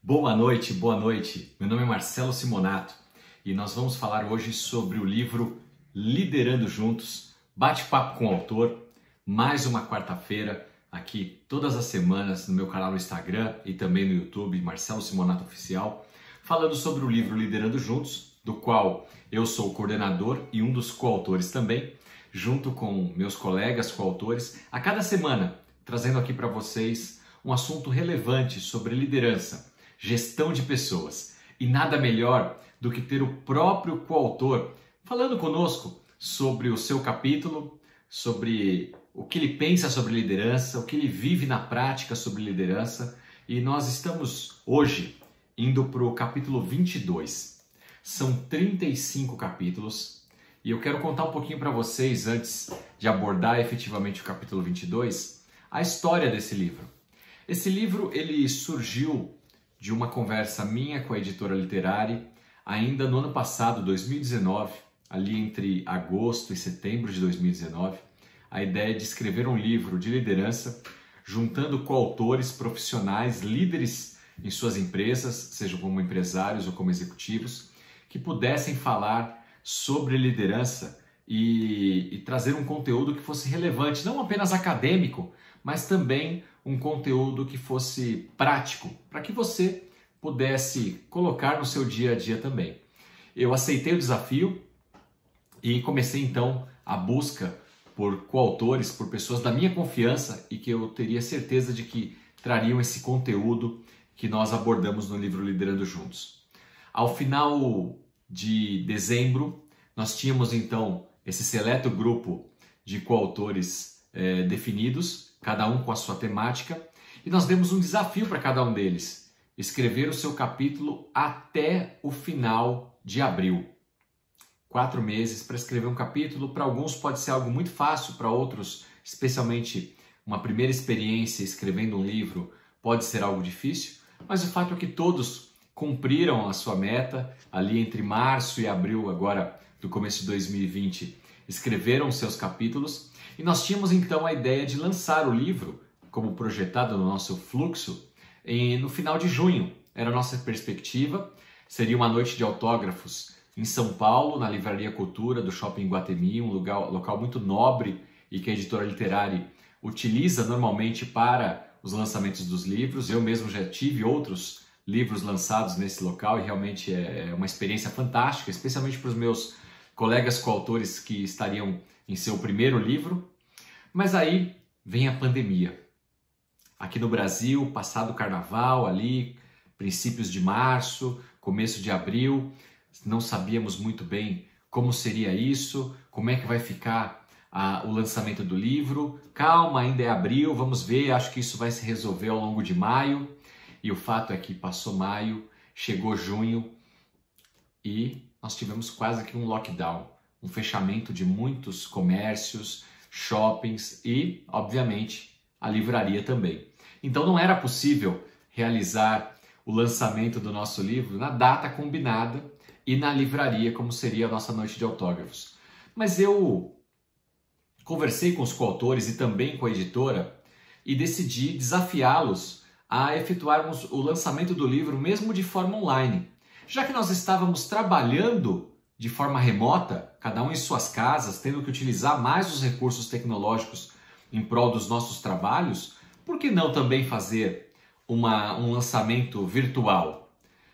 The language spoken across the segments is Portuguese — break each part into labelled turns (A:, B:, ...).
A: Boa noite, boa noite. Meu nome é Marcelo Simonato e nós vamos falar hoje sobre o livro Liderando Juntos, bate-papo com o autor, mais uma quarta-feira aqui todas as semanas no meu canal no Instagram e também no YouTube, Marcelo Simonato Oficial, falando sobre o livro Liderando Juntos, do qual eu sou o coordenador e um dos coautores também, junto com meus colegas coautores, a cada semana trazendo aqui para vocês um assunto relevante sobre liderança, gestão de pessoas. E nada melhor do que ter o próprio coautor falando conosco sobre o seu capítulo, sobre o que ele pensa sobre liderança, o que ele vive na prática sobre liderança. E nós estamos hoje indo para o capítulo 22. São 35 capítulos e eu quero contar um pouquinho para vocês, antes de abordar efetivamente o capítulo 22, a história desse livro. Esse livro ele surgiu de uma conversa minha com a editora Literari, ainda no ano passado, 2019, ali entre agosto e setembro de 2019, a ideia de escrever um livro de liderança, juntando coautores profissionais, líderes em suas empresas, sejam como empresários ou como executivos, que pudessem falar sobre liderança e trazer um conteúdo que fosse relevante, não apenas acadêmico, mas também um conteúdo que fosse prático, para que você pudesse colocar no seu dia a dia também. Eu aceitei o desafio e comecei então a busca por coautores, por pessoas da minha confiança e que eu teria certeza de que trariam esse conteúdo que nós abordamos no livro Liderando Juntos. Ao final de dezembro, nós tínhamos então esse seleto grupo de coautores definidos, cada um com a sua temática, e nós demos um desafio para cada um deles, escrever o seu capítulo até o final de abril. 4 meses para escrever um capítulo. Para alguns pode ser algo muito fácil, para outros, especialmente uma primeira experiência escrevendo um livro, pode ser algo difícil, mas o fato é que todos cumpriram a sua meta, ali entre março e abril agora do começo de 2020, escreveram seus capítulos. E nós tínhamos então a ideia de lançar o livro, como projetado no nosso fluxo, no final de junho. Era a nossa perspectiva. Seria uma noite de autógrafos em São Paulo, na Livraria Cultura do Shopping Iguatemi, um local muito nobre e que a editora Literari utiliza normalmente para os lançamentos dos livros. Eu mesmo já tive outros livros lançados nesse local e realmente é uma experiência fantástica, especialmente para os meus colegas coautores que estariam em seu primeiro livro. Mas aí vem a pandemia. Aqui no Brasil, passado o carnaval, ali, princípios de março, começo de abril, não sabíamos muito bem como seria isso, como é que vai ficar o lançamento do livro. Calma, ainda é abril, vamos ver, acho que isso vai se resolver ao longo de maio. E o fato é que passou maio, chegou junho e nós tivemos quase que um lockdown, um fechamento de muitos comércios, shoppings e, obviamente, a livraria também. Então não era possível realizar o lançamento do nosso livro na data combinada e na livraria, como seria a nossa noite de autógrafos. Mas eu conversei com os coautores e também com a editora e decidi desafiá-los a efetuarmos o lançamento do livro mesmo de forma online. Já que nós estávamos trabalhando de forma remota, cada um em suas casas, tendo que utilizar mais os recursos tecnológicos em prol dos nossos trabalhos, por que não também fazer um lançamento virtual?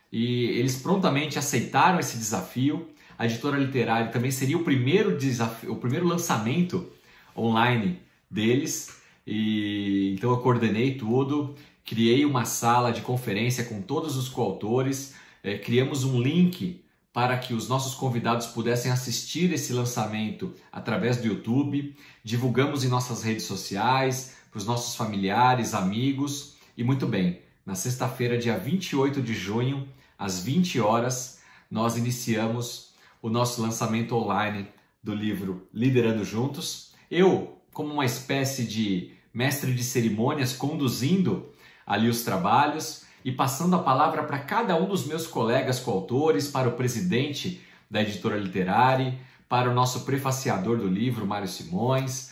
A: E eles prontamente aceitaram esse desafio. A editora Literari também seria o primeiro desafio, o primeiro lançamento online deles. E então eu coordenei tudo, criei uma sala de conferência com todos os coautores, criamos um link para que os nossos convidados pudessem assistir esse lançamento através do YouTube, divulgamos em nossas redes sociais, para os nossos familiares, amigos, e muito bem, na sexta-feira, dia 28 de junho, às 20 horas, nós iniciamos o nosso lançamento online do livro Liderando Juntos. Eu, como uma espécie de mestre de cerimônias, conduzindo ali os trabalhos e passando a palavra para cada um dos meus colegas coautores, para o presidente da editora Literari, para o nosso prefaciador do livro, Mário Simões,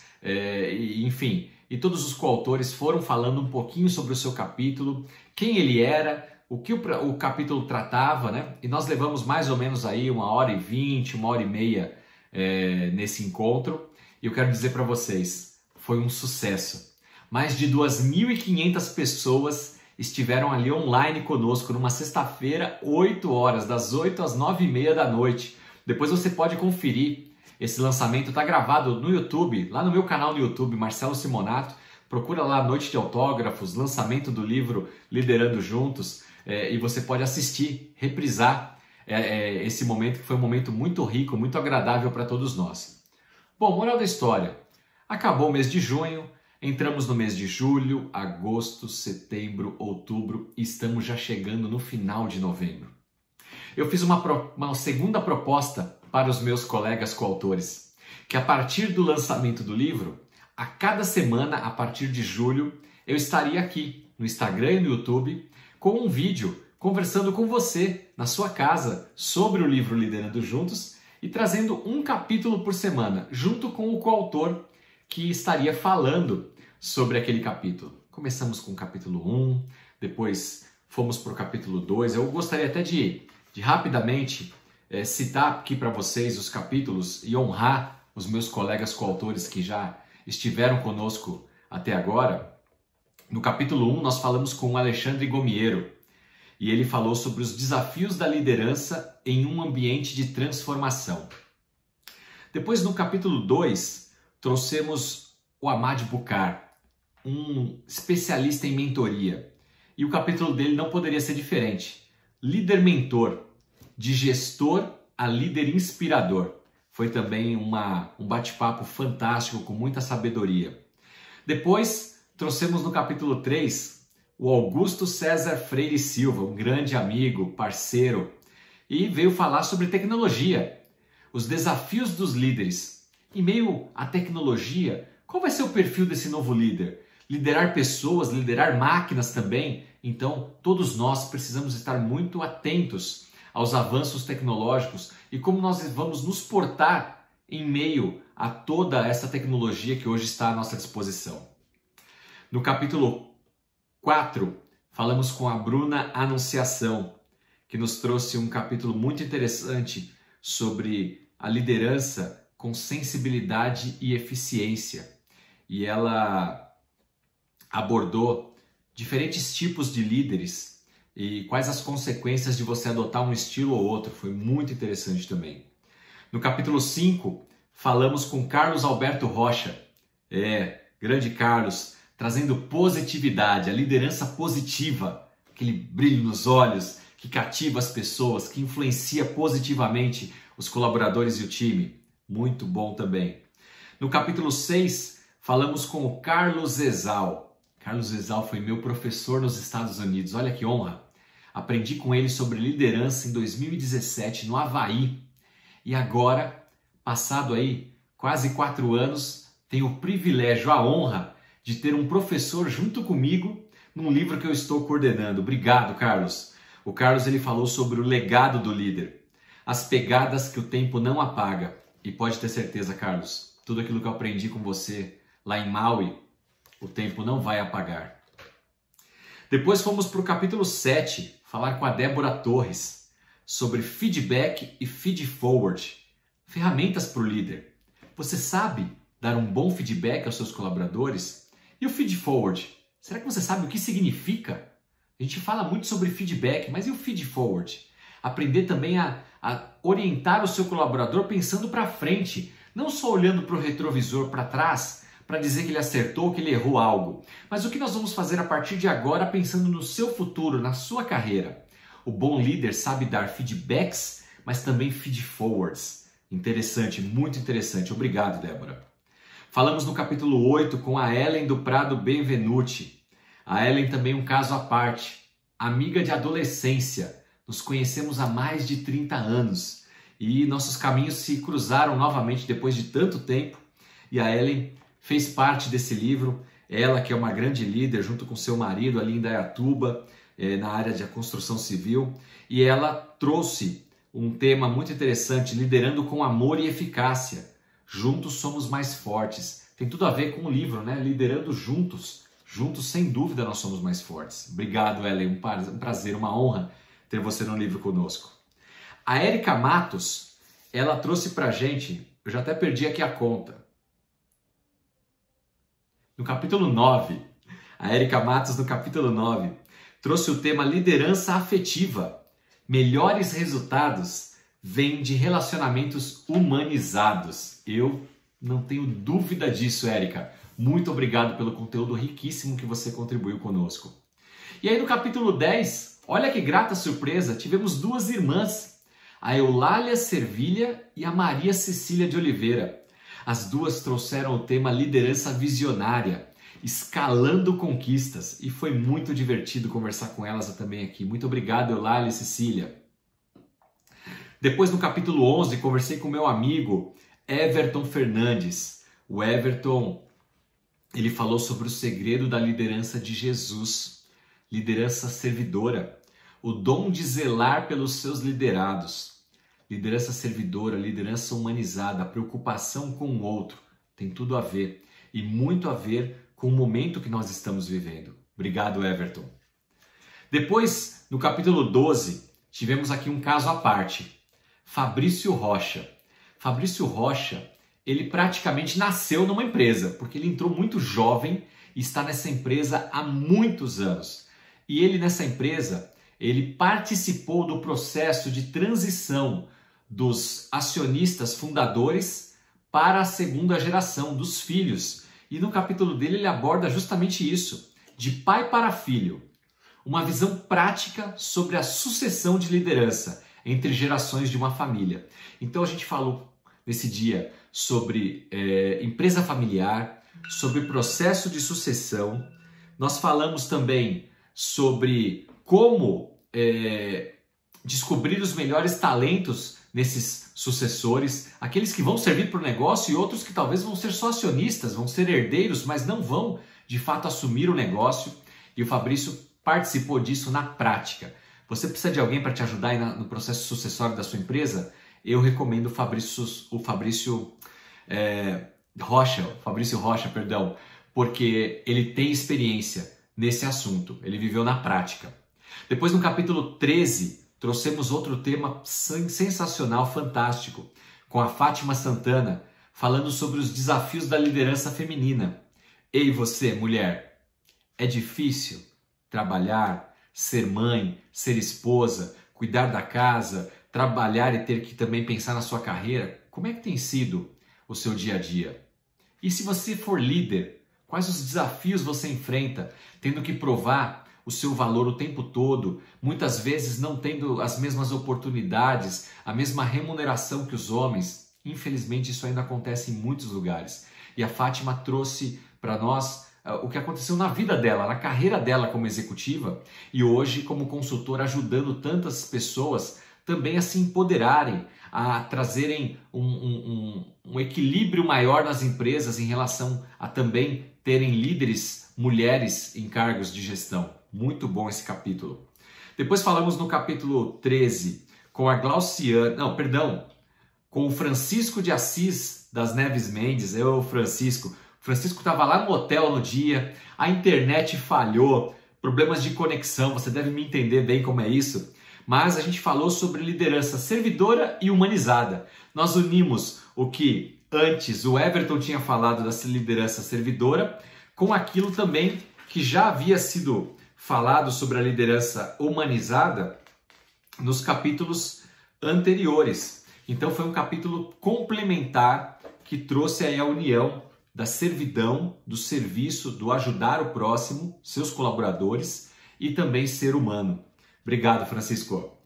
A: enfim. E todos os coautores foram falando um pouquinho sobre o seu capítulo, quem ele era, o que o capítulo tratava, né? E nós levamos mais ou menos aí 1h20, 1h30 nesse encontro. E eu quero dizer para vocês, foi um sucesso. Mais de 2.500 pessoas estiveram ali online conosco numa sexta-feira, 8 horas, das 8 às 9h30 da noite. Depois você pode conferir. Esse lançamento está gravado no YouTube, lá no meu canal no YouTube, Marcelo Simonato. Procura lá Noite de Autógrafos, lançamento do livro Liderando Juntos, e você pode assistir, reprisar esse momento, que foi um momento muito rico, muito agradável para todos nós. Bom, moral da história. Acabou o mês de junho, entramos no mês de julho, agosto, setembro, outubro e estamos já chegando no final de novembro. Eu fiz uma segunda proposta para os meus colegas coautores, que a partir do lançamento do livro, a cada semana, a partir de julho, eu estaria aqui no Instagram e no YouTube com um vídeo conversando com você na sua casa sobre o livro Liderando Juntos e trazendo um capítulo por semana, junto com o coautor que estaria falando sobre aquele capítulo. Começamos com o capítulo 1, depois fomos para o capítulo 2. Eu gostaria até de rapidamente citar aqui para vocês os capítulos e honrar os meus colegas coautores que já estiveram conosco até agora. No capítulo 1 nós falamos com o Alexandre Gomiero e ele falou sobre os desafios da liderança em um ambiente de transformação. Depois no capítulo 2 trouxemos o Ahmad Bucar, um especialista em mentoria, e o capítulo dele não poderia ser diferente. Líder mentor, de gestor a líder inspirador. Foi também um bate-papo fantástico, com muita sabedoria. Depois, trouxemos no capítulo 3 o Augusto César Freire Silva, um grande amigo, parceiro, e veio falar sobre tecnologia, os desafios dos líderes. Em meio à tecnologia, qual vai ser o perfil desse novo líder? Liderar pessoas, liderar máquinas também? Então, todos nós precisamos estar muito atentos aos avanços tecnológicos e como nós vamos nos portar em meio a toda essa tecnologia que hoje está à nossa disposição. No capítulo 4, falamos com a Bruna Anunciação, que nos trouxe um capítulo muito interessante sobre a liderança com sensibilidade e eficiência. E ela abordou diferentes tipos de líderes e quais as consequências de você adotar um estilo ou outro. Foi muito interessante também. No capítulo 5, falamos com Carlos Alberto Rocha. Grande Carlos, trazendo positividade, a liderança positiva, aquele brilho nos olhos que cativa as pessoas, que influencia positivamente os colaboradores e o time. Muito bom também. No capítulo 6, falamos com o Carlos Ezal. Carlos Ezal foi meu professor nos Estados Unidos. Olha que honra! Aprendi com ele sobre liderança em 2017 no Havaí. E agora, passado aí quase 4 anos, tenho o privilégio, a honra de ter um professor junto comigo num livro que eu estou coordenando. Obrigado, Carlos. O Carlos ele falou sobre o legado do líder, as pegadas que o tempo não apaga. E pode ter certeza, Carlos, tudo aquilo que eu aprendi com você lá em Maui, o tempo não vai apagar. Depois fomos para o capítulo 7, falar com a Débora Torres sobre feedback e feed forward, ferramentas para o líder. Você sabe dar um bom feedback aos seus colaboradores? E o feed forward? Será que você sabe o que significa? A gente fala muito sobre feedback, mas e o feed forward? Aprender também a orientar o seu colaborador pensando para frente, não só olhando para o retrovisor, para trás, para dizer que ele acertou, que ele errou algo. Mas o que nós vamos fazer a partir de agora pensando no seu futuro, na sua carreira? O bom líder sabe dar feedbacks, mas também feed forwards. Interessante, muito interessante. Obrigado, Débora. Falamos no capítulo 8 com a Ellen do Prado Benvenuti. A Ellen também um caso à parte, amiga de adolescência. Nos conhecemos há mais de 30 anos e nossos caminhos se cruzaram novamente depois de tanto tempo. E a Ellen fez parte desse livro, ela que é uma grande líder junto com seu marido ali em Indaiatuba, na área de construção civil. E ela trouxe um tema muito interessante, liderando com amor e eficácia. Juntos somos mais fortes. Tem tudo a ver com o livro, né? Liderando juntos. Juntos, sem dúvida, nós somos mais fortes. Obrigado, Ellen. Um prazer, uma honra ter você no livro conosco. A Érica Matos, ela trouxe pra gente, eu já até perdi aqui a conta. No capítulo 9, a Érica Matos, no capítulo 9, trouxe o tema liderança afetiva. Melhores resultados vêm de relacionamentos humanizados. Eu não tenho dúvida disso, Érica. Muito obrigado pelo conteúdo riquíssimo que você contribuiu conosco. E aí no capítulo 10, olha que grata surpresa, tivemos duas irmãs, a Eulália Servilha e a Maria Cecília de Oliveira. As duas trouxeram o tema liderança visionária, escalando conquistas, e foi muito divertido conversar com elas também aqui. Muito obrigado, Eulália e Cecília. Depois, no capítulo 11, conversei com meu amigo Everton Fernandes. O Everton, ele falou sobre o segredo da liderança de Jesus, liderança servidora, o dom de zelar pelos seus liderados. Liderança servidora, liderança humanizada, a preocupação com o outro, tem tudo a ver e muito a ver com o momento que nós estamos vivendo. Obrigado, Everton. Depois, no capítulo 12, tivemos aqui um caso à parte. Fabrício Rocha. Fabrício Rocha, ele praticamente nasceu numa empresa, porque ele entrou muito jovem e está nessa empresa há muitos anos. E ele nessa empresa, ele participou do processo de transição dos acionistas fundadores para a segunda geração dos filhos. E no capítulo dele ele aborda justamente isso, de pai para filho. Uma visão prática sobre a sucessão de liderança entre gerações de uma família. Então a gente falou nesse dia sobre empresa familiar, sobre processo de sucessão. Nós falamos também sobre como descobrir os melhores talentos nesses sucessores, aqueles que vão servir para o negócio e outros que talvez vão ser só acionistas, vão ser herdeiros, mas não vão de fato assumir o negócio. E o Fabrício participou disso na prática. Você precisa de alguém para te ajudar aí no processo sucessório da sua empresa? Eu recomendo o Fabrício Rocha, porque ele tem experiência nesse assunto, ele viveu na prática. Depois, no capítulo 13, trouxemos outro tema sensacional, fantástico, com a Fátima Santana, falando sobre os desafios da liderança feminina. Ei, você, mulher, é difícil trabalhar, ser mãe, ser esposa, cuidar da casa, trabalhar e ter que também pensar na sua carreira? Como é que tem sido o seu dia a dia? E se você for líder, quais os desafios você enfrenta, tendo que provar o seu valor o tempo todo, muitas vezes não tendo as mesmas oportunidades, a mesma remuneração que os homens? Infelizmente isso ainda acontece em muitos lugares. E a Fátima trouxe para nós o que aconteceu na vida dela, na carreira dela como executiva e hoje como consultora, ajudando tantas pessoas também a se empoderarem, a trazerem um equilíbrio maior nas empresas em relação a também terem líderes mulheres em cargos de gestão. Muito bom esse capítulo. Depois falamos no capítulo 13 com com o Francisco de Assis das Neves Mendes. O Francisco estava lá no hotel no dia, a internet falhou, problemas de conexão, você deve me entender bem como é isso. Mas a gente falou sobre liderança servidora e humanizada. Nós unimos o que antes o Everton tinha falado dessa liderança servidora com aquilo também que já havia sido falado sobre a liderança humanizada nos capítulos anteriores. Então foi um capítulo complementar que trouxe aí a união da servidão, do serviço, do ajudar o próximo, seus colaboradores e também ser humano. Obrigado, Francisco.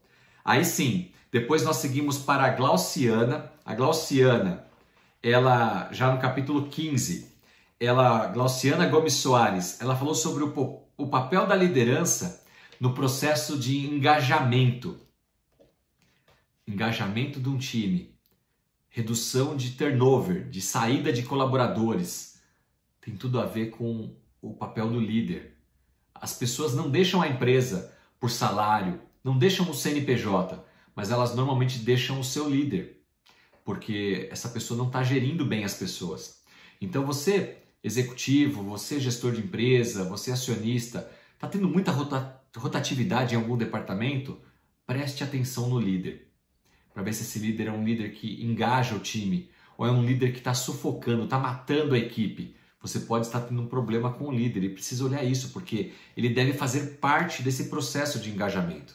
A: Aí sim, depois nós seguimos para a Glauciana. A Glauciana, ela já no capítulo 15, Glauciana Gomes Soares, ela falou sobre o papel da liderança no processo de engajamento. Engajamento de um time. Redução de turnover, de saída de colaboradores. Tem tudo a ver com o papel do líder. As pessoas não deixam a empresa por salário, não deixam o CNPJ, mas elas normalmente deixam o seu líder, porque essa pessoa não está gerindo bem as pessoas. Então você executivo, você gestor de empresa, você acionista, está tendo muita rotatividade em algum departamento, preste atenção no líder, para ver se esse líder é um líder que engaja o time, ou é um líder que está sufocando, está matando a equipe. Você pode estar tendo um problema com o líder e precisa olhar isso, porque ele deve fazer parte desse processo de engajamento.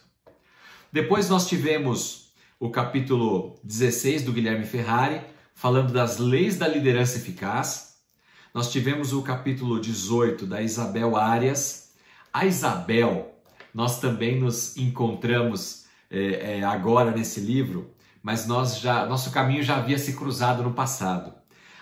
A: Depois nós tivemos o capítulo 16 do Guilherme Ferrari, falando das leis da liderança eficaz. Nós tivemos o capítulo 18 da Isabel Arias. A Isabel, nós também nos encontramos agora nesse livro, mas nosso caminho já havia se cruzado no passado.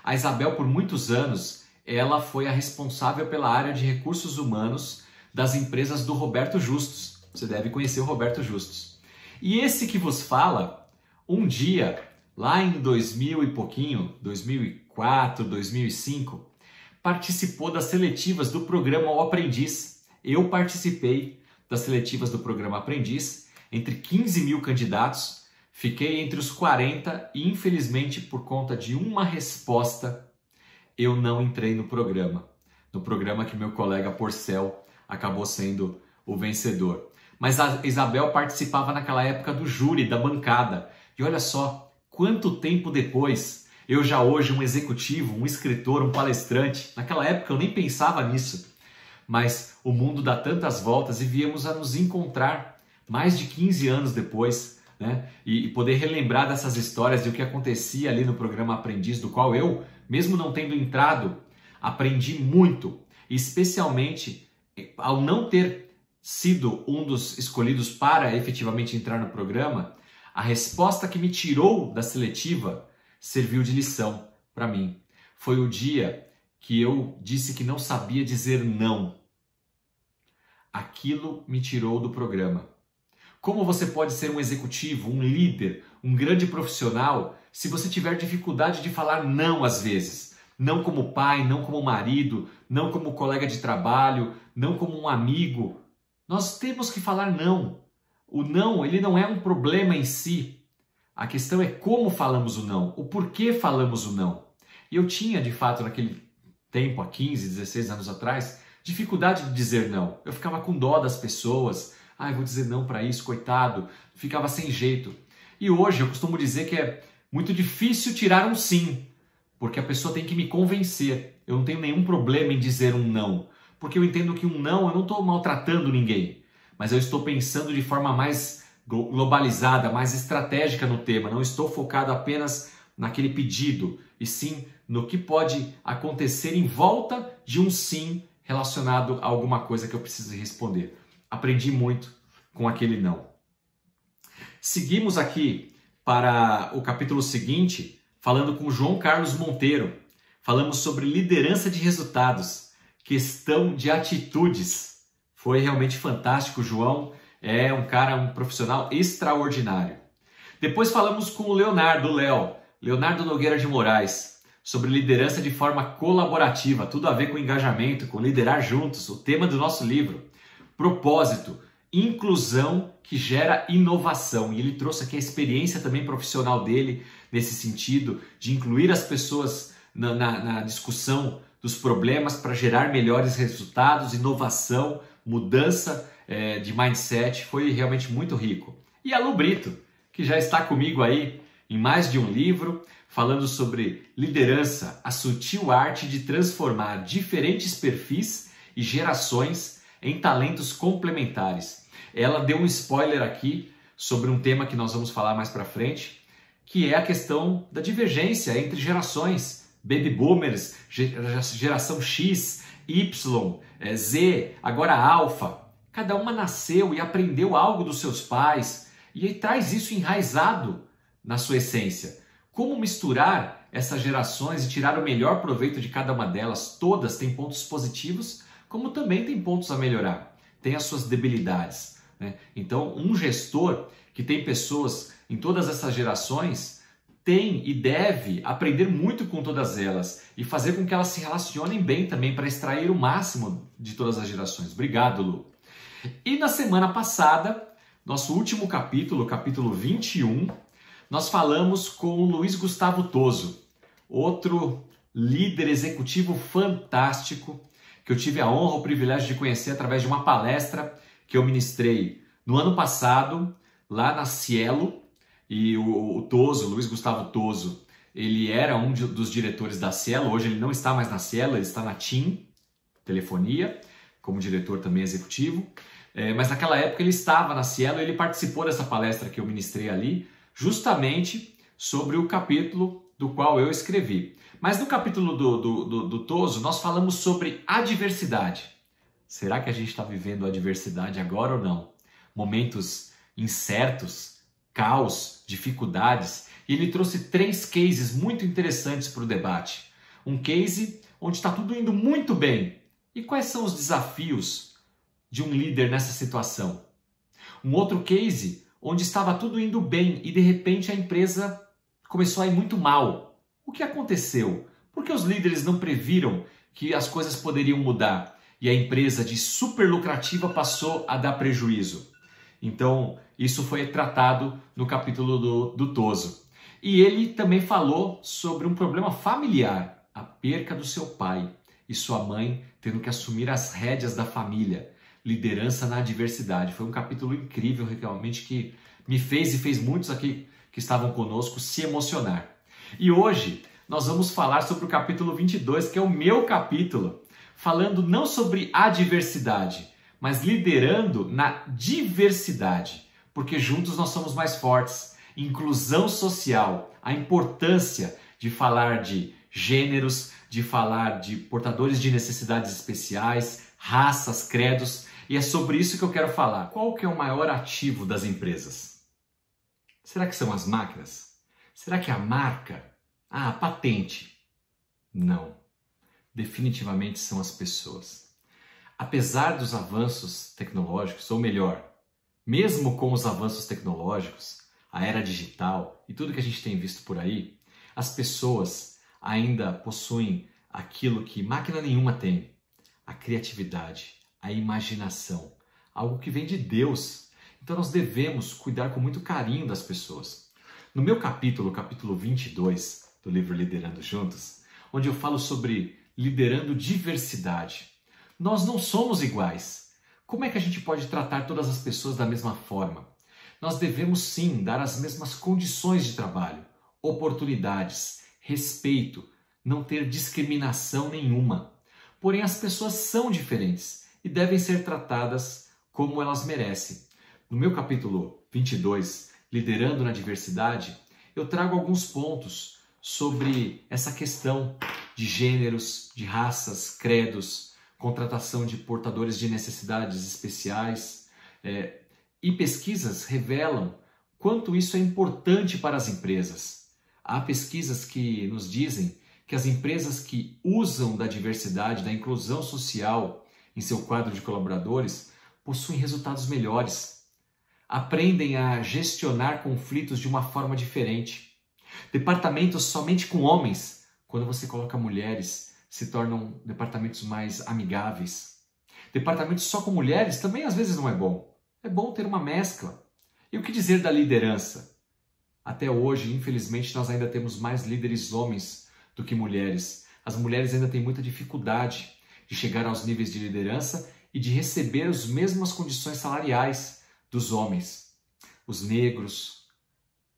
A: A Isabel, por muitos anos, ela foi a responsável pela área de recursos humanos das empresas do Roberto Justus. Você deve conhecer o Roberto Justus. E esse que vos fala, um dia, lá em 2000 e pouquinho, 2004, 2005, participou das seletivas do programa O Aprendiz. Eu participei das seletivas do programa Aprendiz, entre 15 mil candidatos, fiquei entre os 40 e, infelizmente, por conta de uma resposta, eu não entrei no programa que meu colega Porcel acabou sendo o vencedor. Mas a Isabel participava naquela época do júri, da bancada. E olha só, quanto tempo depois, eu já hoje um executivo, um escritor, um palestrante, naquela época eu nem pensava nisso. Mas o mundo dá tantas voltas e viemos a nos encontrar mais de 15 anos depois, né? E poder relembrar dessas histórias de o que acontecia ali no programa Aprendiz, do qual eu, mesmo não tendo entrado, aprendi muito, especialmente ao não ter sido um dos escolhidos para efetivamente entrar no programa, a resposta que me tirou da seletiva serviu de lição para mim. Foi o dia que eu disse que não sabia dizer não. Aquilo me tirou do programa. Como você pode ser um executivo, um líder, um grande profissional, se você tiver dificuldade de falar não às vezes? Não como pai, não como marido, não como colega de trabalho, não como um amigo. Nós temos que falar não. O não, ele não é um problema em si. A questão é como falamos o não, o porquê falamos o não. E eu tinha, de fato, naquele tempo, há 15, 16 anos atrás, dificuldade de dizer não. Eu ficava com dó das pessoas. Eu vou dizer não para isso, coitado. Ficava sem jeito. E hoje eu costumo dizer que é muito difícil tirar um sim, porque a pessoa tem que me convencer. Eu não tenho nenhum problema em dizer um não, porque eu entendo que um não, eu não estou maltratando ninguém, mas eu estou pensando de forma mais globalizada, mais estratégica no tema. Não estou focado apenas naquele pedido, e sim no que pode acontecer em volta de um sim relacionado a alguma coisa que eu preciso responder. Aprendi muito com aquele não. Seguimos aqui para o capítulo seguinte, falando com João Carlos Monteiro. Falamos sobre liderança de resultados, questão de atitudes. Foi realmente fantástico. O João é um profissional extraordinário. Depois falamos com o Leonardo Nogueira de Moraes, sobre liderança de forma colaborativa, tudo a ver com engajamento, com liderar juntos, o tema do nosso livro. Propósito, inclusão que gera inovação. E ele trouxe aqui a experiência também profissional dele nesse sentido, de incluir as pessoas na discussão dos problemas para gerar melhores resultados, inovação, mudança de mindset. Foi realmente muito rico. E a Lu Brito, que já está comigo aí em mais de um livro, falando sobre liderança, a sutil arte de transformar diferentes perfis e gerações em talentos complementares. Ela deu um spoiler aqui sobre um tema que nós vamos falar mais para frente, que é a questão da divergência entre gerações. Baby Boomers, geração X, Y, Z, agora Alpha. Cada uma nasceu e aprendeu algo dos seus pais e traz isso enraizado na sua essência. Como misturar essas gerações e tirar o melhor proveito de cada uma delas? Todas têm pontos positivos, como também tem pontos a melhorar. Tem as suas debilidades, né? Então, um gestor que tem pessoas em todas essas gerações tem e deve aprender muito com todas elas e fazer com que elas se relacionem bem também para extrair o máximo de todas as gerações. Obrigado, Lu. E na semana passada, nosso último capítulo, capítulo 21, nós falamos com o Luiz Gustavo Toso, outro líder executivo fantástico, que eu tive a honra, o privilégio de conhecer através de uma palestra que eu ministrei no ano passado, lá na Cielo, e o Toso, Luiz Gustavo Toso, ele era um dos diretores da Cielo. Hoje ele não está mais na Cielo, ele está na TIM, Telefonia, como diretor também executivo. Mas naquela época ele estava na Cielo e ele participou dessa palestra que eu ministrei ali, justamente sobre o capítulo do qual eu escrevi. Mas no capítulo do Toso, nós falamos sobre adversidade. Será que a gente está vivendo adversidade agora ou não? Momentos incertos, caos, dificuldades. E ele trouxe 3 cases muito interessantes para o debate. Um case onde está tudo indo muito bem. E quais são os desafios de um líder nessa situação? Um outro case onde estava tudo indo bem e de repente a empresa começou a ir muito mal. O que aconteceu? Por que os líderes não previram que as coisas poderiam mudar e a empresa de super lucrativa passou a dar prejuízo? Então, isso foi tratado no capítulo do Toso. E ele também falou sobre um problema familiar, a perca do seu pai e sua mãe tendo que assumir as rédeas da família, liderança na adversidade. Foi um capítulo incrível, realmente, que me fez e fez muitos aqui que estavam conosco se emocionar. E hoje nós vamos falar sobre o capítulo 22, que é o meu capítulo, falando não sobre adversidade, mas liderando na diversidade, porque juntos nós somos mais fortes. Inclusão social, a importância de falar de gêneros, de falar de portadores de necessidades especiais, raças, credos, e é sobre isso que eu quero falar. Qual que é o maior ativo das empresas? Será que são as máquinas? Será que é a marca? Ah, a patente? Não. Definitivamente são as pessoas. Apesar dos avanços tecnológicos, ou melhor, mesmo com os avanços tecnológicos, a era digital e tudo que a gente tem visto por aí, as pessoas ainda possuem aquilo que máquina nenhuma tem: a criatividade, a imaginação, algo que vem de Deus. Então nós devemos cuidar com muito carinho das pessoas. No meu capítulo 22 do livro Liderando Juntos, onde eu falo sobre liderando diversidade, nós não somos iguais. Como é que a gente pode tratar todas as pessoas da mesma forma? Nós devemos sim dar as mesmas condições de trabalho, oportunidades, respeito, não ter discriminação nenhuma. Porém, as pessoas são diferentes e devem ser tratadas como elas merecem. No meu capítulo 22, Liderando na Diversidade, eu trago alguns pontos sobre essa questão de gêneros, de raças, credos, contratação de portadores de necessidades especiais, e pesquisas revelam quanto isso é importante para as empresas. Há pesquisas que nos dizem que as empresas que usam da diversidade, da inclusão social em seu quadro de colaboradores, possuem resultados melhores. Aprendem a gestionar conflitos de uma forma diferente. Departamentos somente com homens, quando você coloca mulheres, se tornam departamentos mais amigáveis. Departamentos só com mulheres também às vezes não é bom. É bom ter uma mescla. E o que dizer da liderança? Até hoje, infelizmente, nós ainda temos mais líderes homens do que mulheres. As mulheres ainda têm muita dificuldade de chegar aos níveis de liderança e de receber as mesmas condições salariais dos homens. Os negros,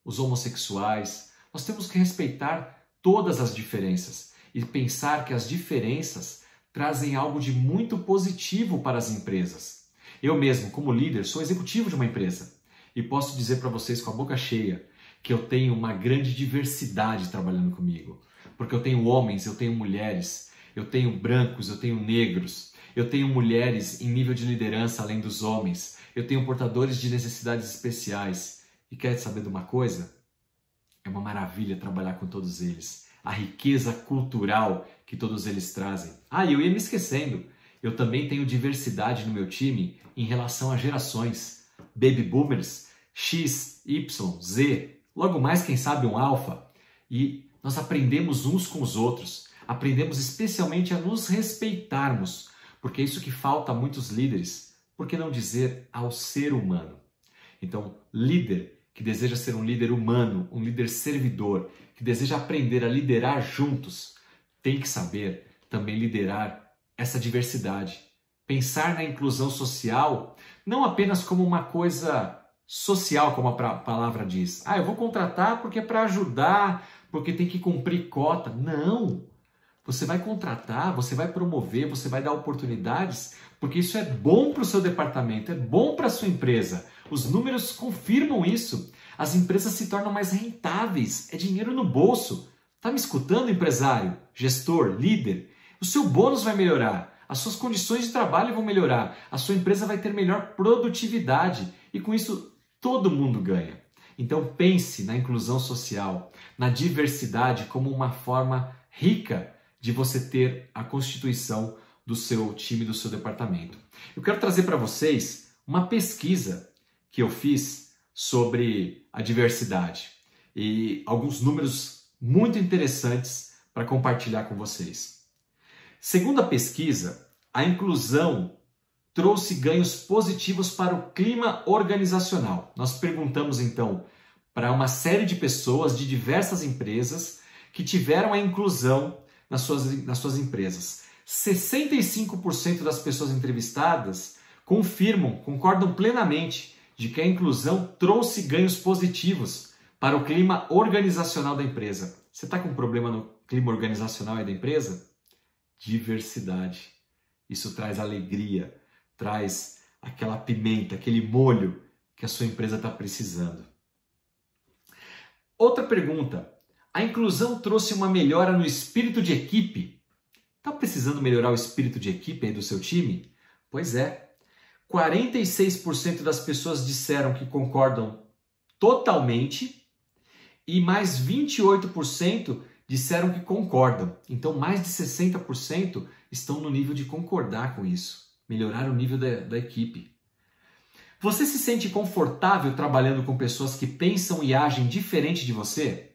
A: os homossexuais. Nós temos que respeitar todas as diferenças e pensar que as diferenças trazem algo de muito positivo para as empresas. Eu mesmo, como líder, sou executivo de uma empresa e posso dizer para vocês com a boca cheia que eu tenho uma grande diversidade trabalhando comigo. Porque eu tenho homens, eu tenho mulheres, eu tenho brancos, eu tenho negros, eu tenho mulheres em nível de liderança além dos homens, eu tenho portadores de necessidades especiais. E quer saber de uma coisa? É uma maravilha trabalhar com todos eles. A riqueza cultural que todos eles trazem. Ah, e eu ia me esquecendo. Eu também tenho diversidade no meu time em relação a gerações. Baby Boomers, X, Y, Z, logo mais, quem sabe, um Alpha. E nós aprendemos uns com os outros. Aprendemos especialmente a nos respeitarmos, porque é isso que falta a muitos líderes. Por que não dizer ao ser humano? Então, líder que deseja ser um líder humano, um líder servidor, que deseja aprender a liderar juntos, tem que saber também liderar essa diversidade. Pensar na inclusão social não apenas como uma coisa social, como a palavra diz. Eu vou contratar porque é para ajudar, porque tem que cumprir cota. Não! Você vai contratar, você vai promover, você vai dar oportunidades, porque isso é bom para o seu departamento, é bom para a sua empresa. Os números confirmam isso. As empresas se tornam mais rentáveis, é dinheiro no bolso. Está me escutando, empresário, gestor, líder? O seu bônus vai melhorar, as suas condições de trabalho vão melhorar, a sua empresa vai ter melhor produtividade e com isso todo mundo ganha. Então pense na inclusão social, na diversidade como uma forma rica de você ter a constituição do seu time, do seu departamento. Eu quero trazer para vocês uma pesquisa que eu fiz sobre a diversidade e alguns números muito interessantes para compartilhar com vocês. Segundo a pesquisa, a inclusão trouxe ganhos positivos para o clima organizacional. Nós perguntamos então para uma série de pessoas de diversas empresas que tiveram a inclusão nas suas empresas. 65% das pessoas entrevistadas concordam plenamente de que a inclusão trouxe ganhos positivos para o clima organizacional da empresa. Você está com um problema no clima organizacional aí da empresa? Diversidade. Isso traz alegria, traz aquela pimenta, aquele molho que a sua empresa está precisando. Outra pergunta. A inclusão trouxe uma melhora no espírito de equipe? Está precisando melhorar o espírito de equipe aí do seu time? Pois é. 46% das pessoas disseram que concordam totalmente e mais 28% disseram que concordam. Então, mais de 60% estão no nível de concordar com isso. Melhorar o nível da equipe. Você se sente confortável trabalhando com pessoas que pensam e agem diferente de você?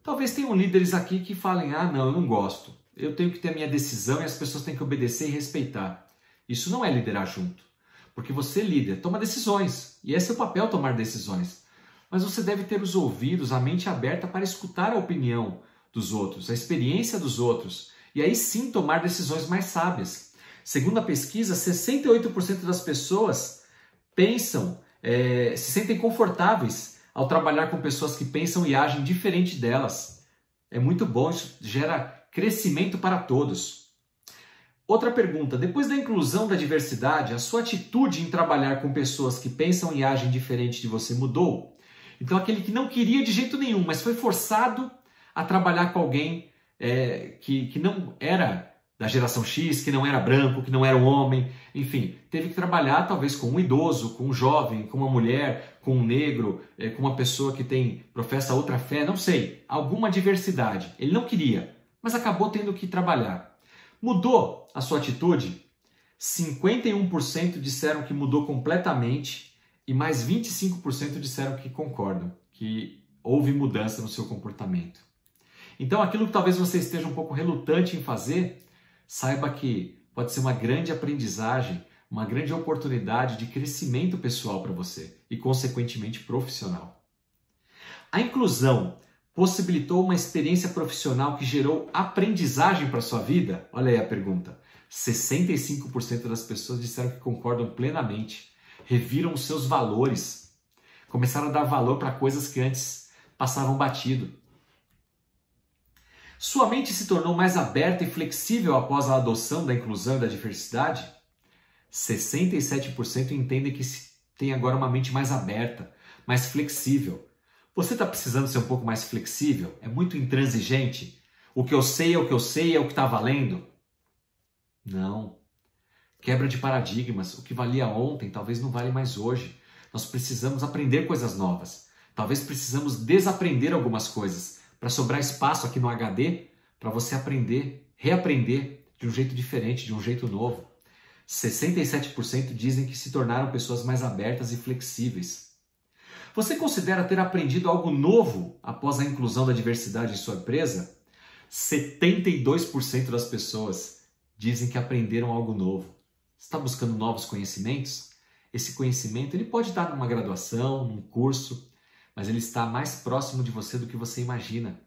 A: Talvez tenham líderes aqui que falem, não, eu não gosto. Eu tenho que ter a minha decisão e as pessoas têm que obedecer e respeitar. Isso não é liderar junto. Porque você, líder, toma decisões. E esse é o papel, tomar decisões. Mas você deve ter os ouvidos, a mente aberta para escutar a opinião dos outros, a experiência dos outros. E aí sim tomar decisões mais sábias. Segundo a pesquisa, 68% das pessoas se sentem confortáveis ao trabalhar com pessoas que pensam e agem diferente delas. É muito bom, isso gera crescimento para todos. Outra pergunta, depois da inclusão da diversidade, a sua atitude em trabalhar com pessoas que pensam e agem diferente de você mudou? Então aquele que não queria de jeito nenhum, mas foi forçado a trabalhar com alguém que não era da geração X, que não era branco, que não era um homem, enfim, teve que trabalhar talvez com um idoso, com um jovem, com uma mulher, com um negro, com uma pessoa que professa outra fé, não sei, alguma diversidade. Ele não queria, mas acabou tendo que trabalhar. Mudou a sua atitude? 51% disseram que mudou completamente e mais 25% disseram que concordam, que houve mudança no seu comportamento. Então, aquilo que talvez você esteja um pouco relutante em fazer, saiba que pode ser uma grande aprendizagem, uma grande oportunidade de crescimento pessoal para você e, consequentemente, profissional. A inclusão possibilitou uma experiência profissional que gerou aprendizagem para a sua vida? Olha aí a pergunta. 65% das pessoas disseram que concordam plenamente, reviram os seus valores, começaram a dar valor para coisas que antes passavam batido. Sua mente se tornou mais aberta e flexível após a adoção da inclusão e da diversidade? 67% entendem que tem agora uma mente mais aberta, mais flexível. Você está precisando ser um pouco mais flexível? É muito intransigente? O que eu sei é o que eu sei, é o que está valendo? Não. Quebra de paradigmas. O que valia ontem talvez não vale mais hoje. Nós precisamos aprender coisas novas. Talvez precisamos desaprender algumas coisas para sobrar espaço aqui no HD para você aprender, reaprender de um jeito diferente, de um jeito novo. 67% dizem que se tornaram pessoas mais abertas e flexíveis. Você considera ter aprendido algo novo após a inclusão da diversidade em sua empresa? 72% das pessoas dizem que aprenderam algo novo. Está buscando novos conhecimentos? Esse conhecimento ele pode estar numa graduação, num curso, mas ele está mais próximo de você do que você imagina.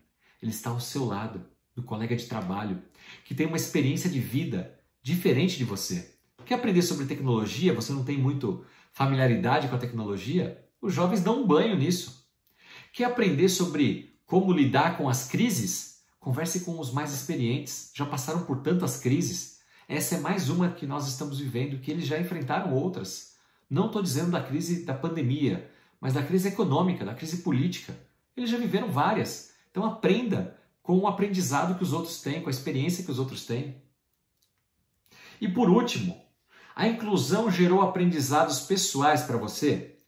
A: Ele está ao seu lado. do colega de trabalho, que tem uma experiência de vida diferente de você. Quer aprender sobre tecnologia? Você não tem muito familiaridade com a tecnologia? Os jovens dão um banho nisso. Quer aprender sobre como lidar com as crises? Converse com os mais experientes, já passaram por tantas crises. Essa é mais uma que nós estamos vivendo, que eles já enfrentaram outras. Não estou dizendo da crise da pandemia, mas da crise econômica, da crise política. Eles já viveram várias. Então aprenda com o aprendizado que os outros têm, com a experiência que os outros têm. E por último, a inclusão gerou aprendizados pessoais para você?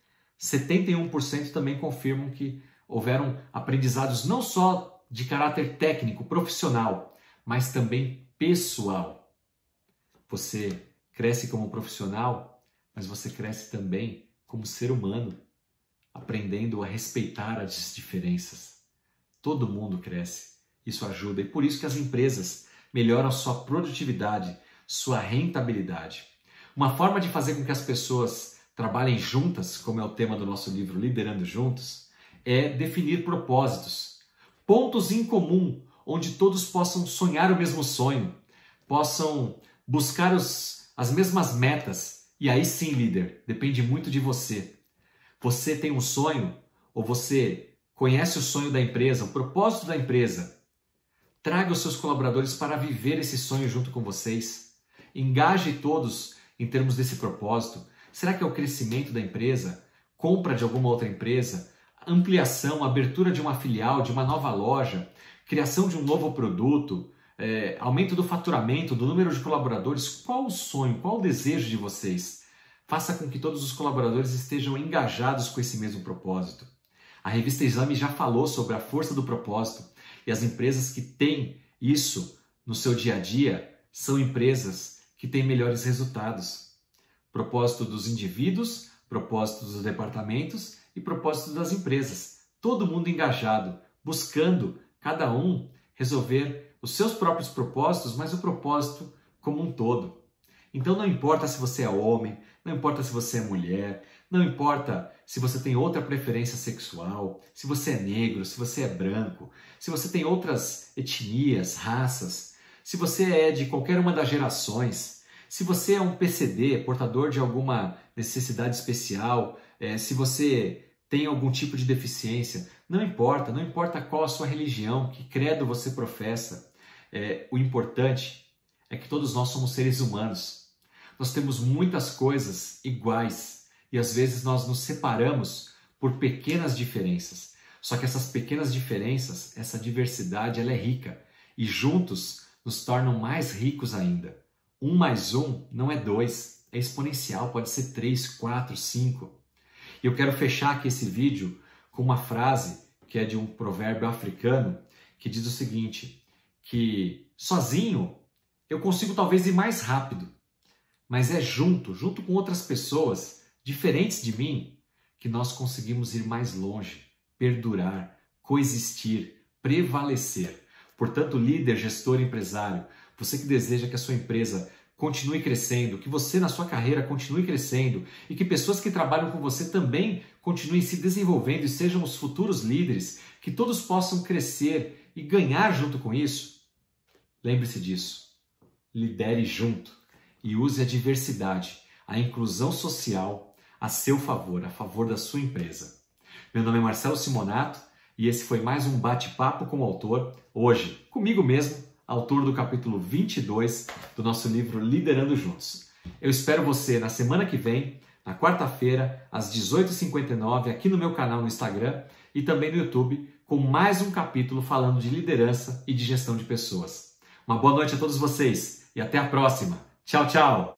A: 71% também confirmam que houveram aprendizados não só de caráter técnico, profissional, mas também pessoal. Você cresce como profissional, mas você cresce também como ser humano, aprendendo a respeitar as diferenças. Todo mundo cresce, isso ajuda, e por isso que as empresas melhoram sua produtividade, sua rentabilidade. Uma forma de fazer com que as pessoas trabalhem juntas, como é o tema do nosso livro Liderando Juntos, é definir propósitos, pontos em comum, onde todos possam sonhar o mesmo sonho, possam buscar as mesmas metas. E aí sim, líder, depende muito de você. Você tem um sonho, ou você conhece o sonho da empresa, o propósito da empresa. Traga os seus colaboradores para viver esse sonho junto com vocês. Engaje todos em termos desse propósito. Será que é o crescimento da empresa? Compra de alguma outra empresa? Ampliação, abertura de uma filial, de uma nova loja? Criação de um novo produto? Aumento do faturamento, do número de colaboradores? Qual o sonho, qual o desejo de vocês? Faça com que todos os colaboradores estejam engajados com esse mesmo propósito. A revista Exame já falou sobre a força do propósito, e as empresas que têm isso no seu dia a dia são empresas que têm melhores resultados. Propósito dos indivíduos, propósito dos departamentos e propósito das empresas. Todo mundo engajado, buscando cada um resolver os seus próprios propósitos, mas o propósito como um todo. Então não importa se você é homem, não importa se você é mulher, não importa se você tem outra preferência sexual, se você é negro, se você é branco, se você tem outras etnias, raças, se você é de qualquer uma das gerações, se você é um PCD, portador de alguma necessidade especial, se você tem algum tipo de deficiência, não importa qual a sua religião, que credo você professa. O importante é que todos nós somos seres humanos. Nós temos muitas coisas iguais e às vezes nós nos separamos por pequenas diferenças. Só que essas pequenas diferenças, essa diversidade, ela é rica e juntos nos tornam mais ricos ainda. 1 mais 1 não é 2, é exponencial, pode ser 3, 4, 5. E eu quero fechar aqui esse vídeo com uma frase que é de um provérbio africano que diz o seguinte, que sozinho eu consigo talvez ir mais rápido, mas é junto com outras pessoas diferentes de mim que nós conseguimos ir mais longe, perdurar, coexistir, prevalecer. Portanto, líder, gestor, empresário, você que deseja que a sua empresa continue crescendo, que você na sua carreira continue crescendo e que pessoas que trabalham com você também continuem se desenvolvendo e sejam os futuros líderes, que todos possam crescer e ganhar junto com isso, lembre-se disso. Lidere junto e use a diversidade, a inclusão social a seu favor, a favor da sua empresa. Meu nome é Marcelo Simonato e esse foi mais um bate-papo com o autor, hoje comigo mesmo, autor do capítulo 22 do nosso livro Liderando Juntos. Eu espero você na semana que vem, na quarta-feira, às 18h59, aqui no meu canal no Instagram e também no YouTube, com mais um capítulo falando de liderança e de gestão de pessoas. Uma boa noite a todos vocês e até a próxima. Tchau, tchau!